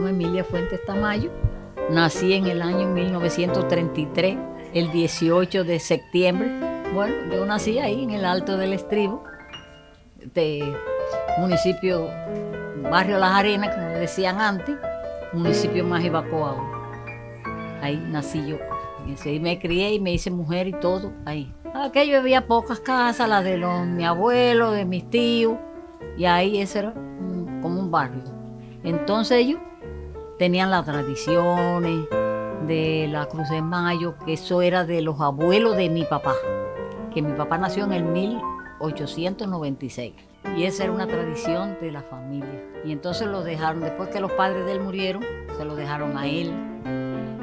llamo Emilia Fuentes Tamayo. Nací en el año 1933, el 18 de septiembre. Bueno, yo nací ahí en el Alto del Estribo, de municipio, barrio Las Arenas, como le decían antes, municipio Majibacoa. Ahí nací yo. Y me crié y me hice mujer y todo ahí. Aquello había pocas casas, las de mi abuelo, de mis tíos, y ahí ese era como un barrio. Entonces ellos tenían las tradiciones de la Cruz de Mayo, que eso era de los abuelos de mi papá, que mi papá nació en el 1896. Y esa era una tradición de la familia. Y entonces lo dejaron, después que los padres de él murieron, se lo dejaron a él.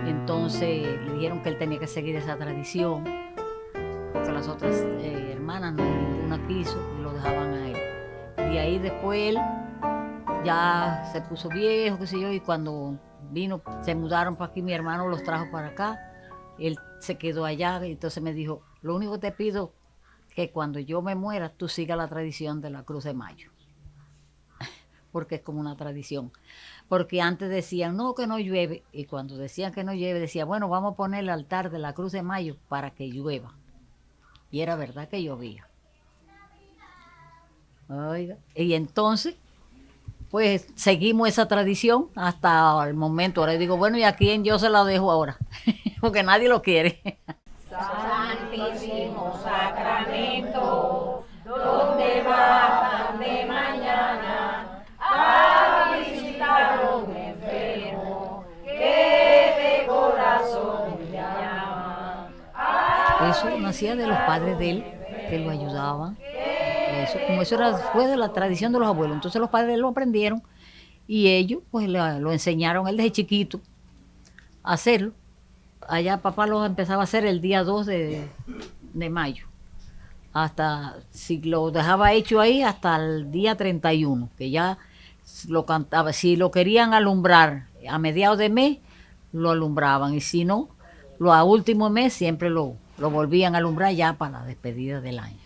Entonces le dijeron que él tenía que seguir esa tradición, porque las otras hermanas ninguna quiso y lo dejaban a él. Y ahí después él ya se puso viejo, qué sé yo, y cuando vino, se mudaron para aquí, mi hermano los trajo para acá, él se quedó allá, y entonces me dijo, lo único que te pido que cuando yo me muera, tú sigas la tradición de la Cruz de Mayo, porque es como una tradición. Porque antes decían, no, que no llueve, y cuando decían que no llueve, decía, bueno, vamos a poner el altar de la Cruz de Mayo para que llueva. Y era verdad que llovía. Oiga, y entonces, pues seguimos esa tradición hasta el momento. Ahora digo, bueno, ¿y a quién yo se la dejo ahora? Porque nadie lo quiere. Santísimo Sacramento, donde bajan de mañana a visitar a un enfermo que de corazón llama. Eso nacía de los padres de él, que lo ayudaban. Eso, como eso era, fue de la tradición de los abuelos, entonces los padres de él lo aprendieron y ellos pues lo enseñaron él desde chiquito a hacerlo. Allá papá lo empezaba a hacer el día 2 de mayo. Hasta, si lo dejaba hecho ahí, hasta el día 31, que ya lo cantaba. Si lo querían alumbrar a mediados de mes, lo alumbraban. Y si no, a último mes siempre lo volvían a alumbrar ya para la despedida del año.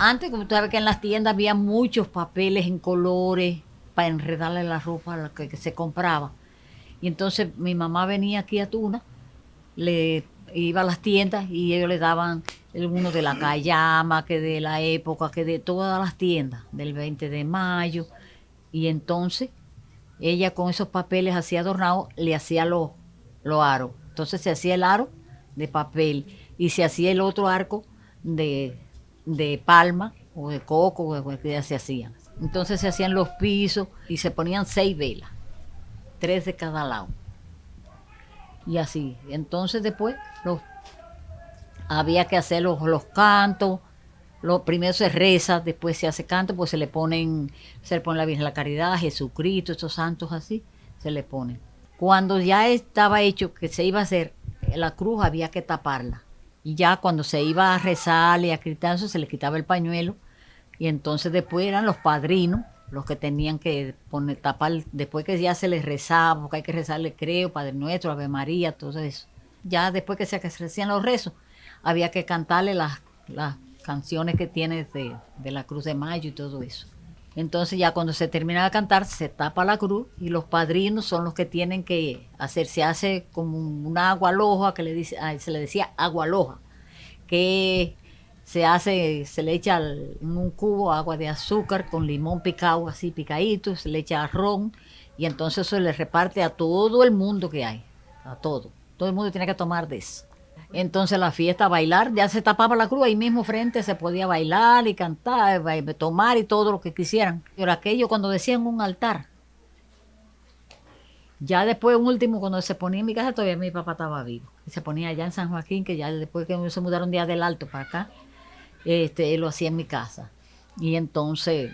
Antes, como tú sabes que en las tiendas había muchos papeles en colores para enredarle la ropa a la que se compraba. Y entonces mi mamá venía aquí a Tuna, le iba a las tiendas y ellos le daban uno de la Cayama, que de la época, que de todas las tiendas, del 20 de mayo. Y entonces ella con esos papeles así adornados le hacía los aros. Entonces se hacía el aro de papel y se hacía el otro arco de palma o de coco, o que ya se hacían. Entonces se hacían los pisos y se ponían 6 velas, 3 de cada lado. Y así. Entonces después había que hacer los cantos. Primero se reza, después se hace canto, pues se le pone la Virgen de la Caridad, Jesucristo, estos santos así, se le ponen. Cuando ya estaba hecho que se iba a hacer la cruz, había que taparla. Y ya cuando se iba a rezar y a gritar, eso se le quitaba el pañuelo. Y entonces después eran los padrinos los que tenían que tapar, después que ya se les rezaba, porque hay que rezarle, creo, Padre Nuestro, Ave María, todo eso. Ya después que se hacían los rezos, había que cantarle las canciones que tiene de la Cruz de Mayo y todo eso. Entonces ya cuando se termina de cantar, se tapa la cruz y los padrinos son los que tienen que hacer, se hace como una agua loja, que se le decía agua loja, que se le echa en un cubo agua de azúcar con limón picado, así picadito, se le echa ron y entonces se le reparte a todo el mundo que hay, a todo. Todo el mundo tiene que tomar de eso. Entonces la fiesta, bailar, ya se tapaba la cruz, ahí mismo frente se podía bailar y cantar, tomar y todo lo que quisieran. Pero aquello cuando decían un altar, ya después un último cuando se ponía en mi casa todavía mi papá estaba vivo. Y se ponía allá en San Joaquín, que ya después que se mudaron de del Alto para acá, él lo hacía en mi casa. Y entonces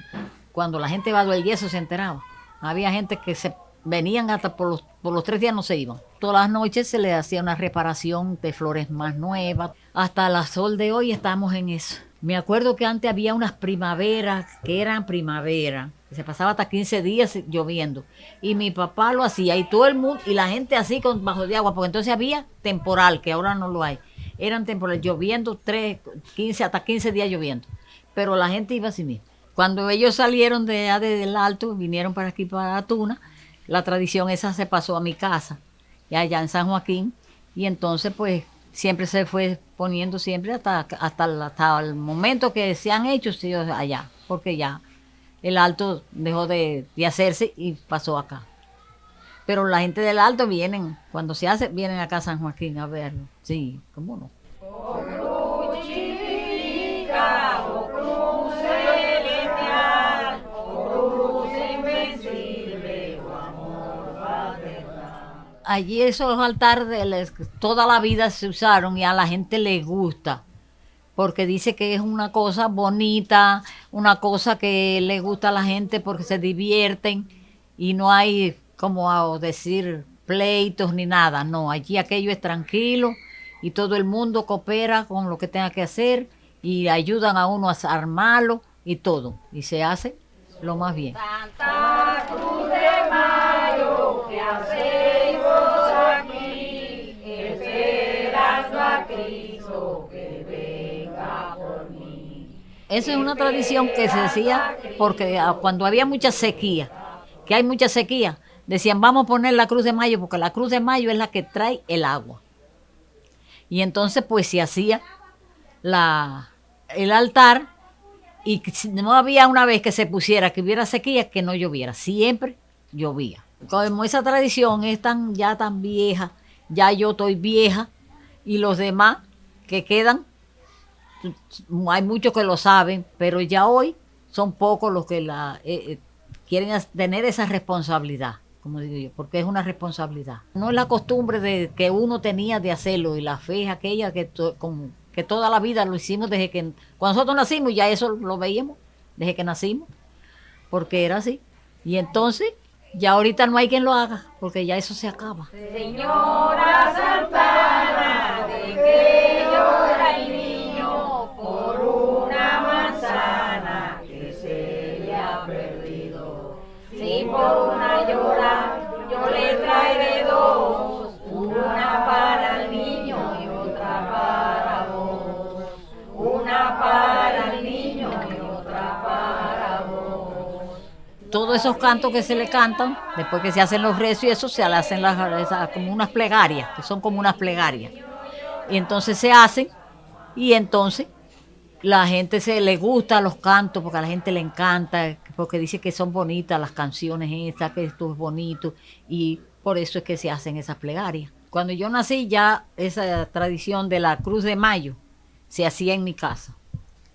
cuando la gente va del yeso se enteraba. Había gente que se venían hasta por los 3 días no se iban. Todas las noches se le hacía una reparación de flores más nuevas. Hasta la sol de hoy estamos en eso. Me acuerdo que antes había unas primaveras que eran primavera. Se pasaba hasta 15 días lloviendo. Y mi papá lo hacía y todo el mundo, y la gente así con bajo de agua, porque entonces había temporal, que ahora no lo hay. Eran temporales, lloviendo 15 hasta 15 días lloviendo. Pero la gente iba así mismo. Cuando ellos salieron del Alto, vinieron para aquí, para Tuna, la tradición esa se pasó a mi casa, y allá en San Joaquín, y entonces pues siempre se fue poniendo siempre hasta el momento que se han hecho sí, allá, porque ya el Alto dejó de hacerse y pasó acá. Pero la gente del Alto vienen, cuando se hace, vienen acá a San Joaquín a verlo. Sí, ¿cómo no? Oh cruz chica, oh cruz celestial, oh cruz invencible, oh amor fraternal. Allí esos altares toda la vida se usaron y a la gente le gusta, porque dice que es una cosa bonita, una cosa que le gusta a la gente porque se divierten y no hay, como a decir, pleitos ni nada. No, allí aquello es tranquilo y todo el mundo coopera con lo que tenga que hacer y ayudan a uno a armarlo y todo. Y se hace lo más bien. Santa Cruz de Mayo, que hacéis vos aquí, esperando a Cristo que venga por mí. Esa es una tradición que se hacía porque cuando había mucha sequía, que hay mucha sequía, decían vamos a poner la Cruz de Mayo porque la Cruz de Mayo es la que trae el agua. Y entonces pues se hacía el altar y no había una vez que se pusiera que hubiera sequía que no lloviera, siempre llovía. Como esa tradición es ya tan vieja, ya yo estoy vieja y los demás que quedan, hay muchos que lo saben, pero ya hoy son pocos los que quieren tener esa responsabilidad, como digo yo, porque es una responsabilidad. No es la costumbre que uno tenía de hacerlo y la fe aquella que toda la vida lo hicimos desde que cuando nosotros nacimos, ya eso lo veíamos desde que nacimos, porque era así. Y entonces ya ahorita no hay quien lo haga, porque ya eso se acaba. Señora Santana, de que llora el niño por una manzana que se le ha perdido. Si por una llora, yo le traeré dos, una para el niño y otra para vos. Una para el niño y otra para vos. Todos esos cantos que se le cantan, después que se hacen los rezos y eso, se le hacen como unas plegarias, que son como unas plegarias. Y entonces se hacen, y entonces la gente le gusta los cantos, porque a la gente le encanta, porque dice que son bonitas las canciones estas, que esto es bonito, y por eso es que se hacen esas plegarias. Cuando yo nací ya esa tradición de la Cruz de Mayo se hacía en mi casa,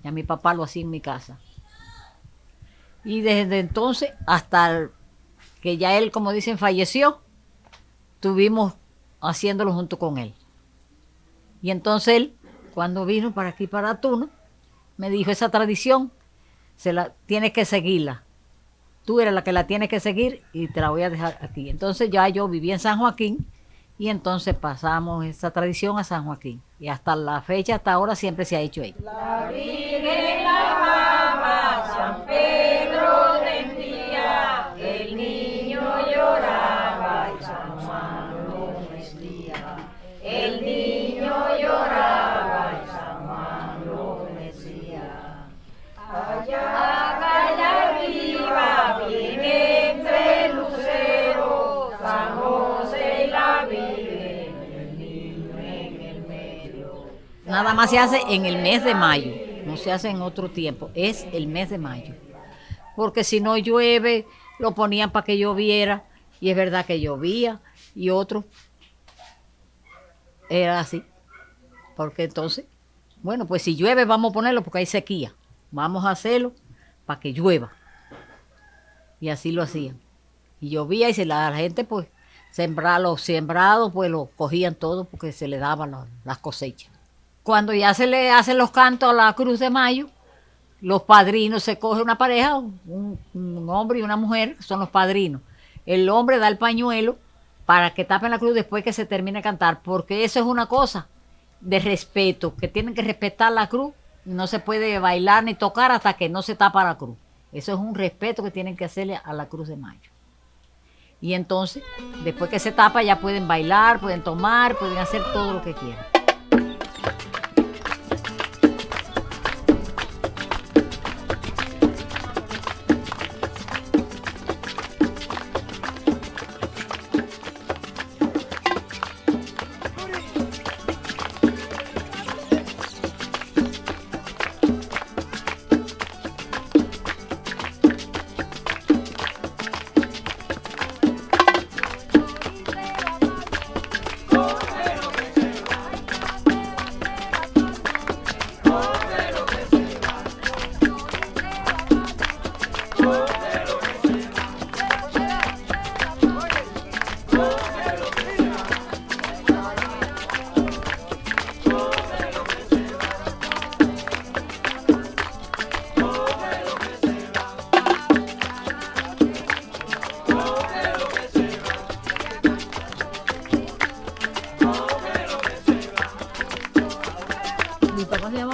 ya mi papá lo hacía en mi casa. Y desde entonces hasta que ya él, como dicen, falleció, estuvimos haciéndolo junto con él. Y entonces él, cuando vino para aquí, para Tuna, me dijo, esa tradición tienes que seguirla. Tú eres la que la tienes que seguir y te la voy a dejar aquí. Entonces ya yo viví en San Joaquín y entonces pasamos esa tradición a San Joaquín. Y hasta la fecha, hasta ahora, siempre se ha hecho ahí. La Virgen la amaba, San Pedro tendía, el niño lloraba y San Juan lo mecía. El niño lloraba y San Juan lo mecía. Allá arriba, bien entre luceros, San José y la Virgen, el niño en el medio. Nada más se hace en el mes de mayo, no se hace en otro tiempo, es el mes de mayo. Porque si no llueve, lo ponían para que lloviera, y es verdad que llovía, y otro era así. Porque entonces, bueno, pues si llueve vamos a ponerlo porque hay sequía, vamos a hacerlo para que llueva. Y así lo hacían. Y llovía y la gente pues los sembrados pues los cogían todos porque se le daban las cosechas. Cuando ya se le hacen los cantos a la Cruz de Mayo, los padrinos, se coge una pareja, un hombre y una mujer, son los padrinos. El hombre da el pañuelo para que tapen la cruz después que se termine de cantar, porque eso es una cosa de respeto, que tienen que respetar la cruz, no se puede bailar ni tocar hasta que no se tapa la cruz. Eso es un respeto que tienen que hacerle a la Cruz de Mayo. Y entonces, después que se tapa, ya pueden bailar, pueden tomar, pueden hacer todo lo que quieran.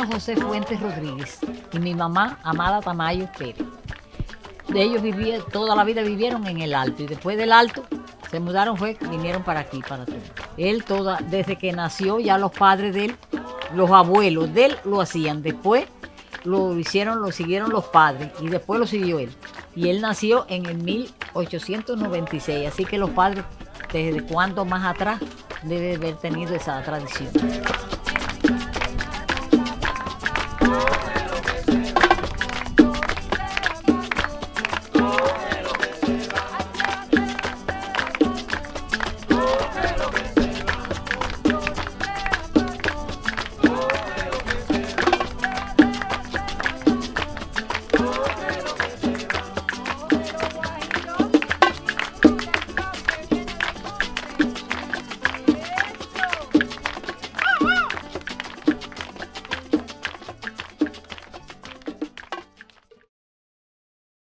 papá José Fuentes Rodríguez y mi mamá Amada Tamayo Pérez. Ellos toda la vida vivieron en el Alto y después del Alto se mudaron, vinieron para aquí, para Tunja. Él desde que nació ya los padres de él, los abuelos de él lo hacían, después lo siguieron los padres y después lo siguió él. Y él nació en el 1896, así que los padres, desde cuánto más atrás, deben haber tenido esa tradición.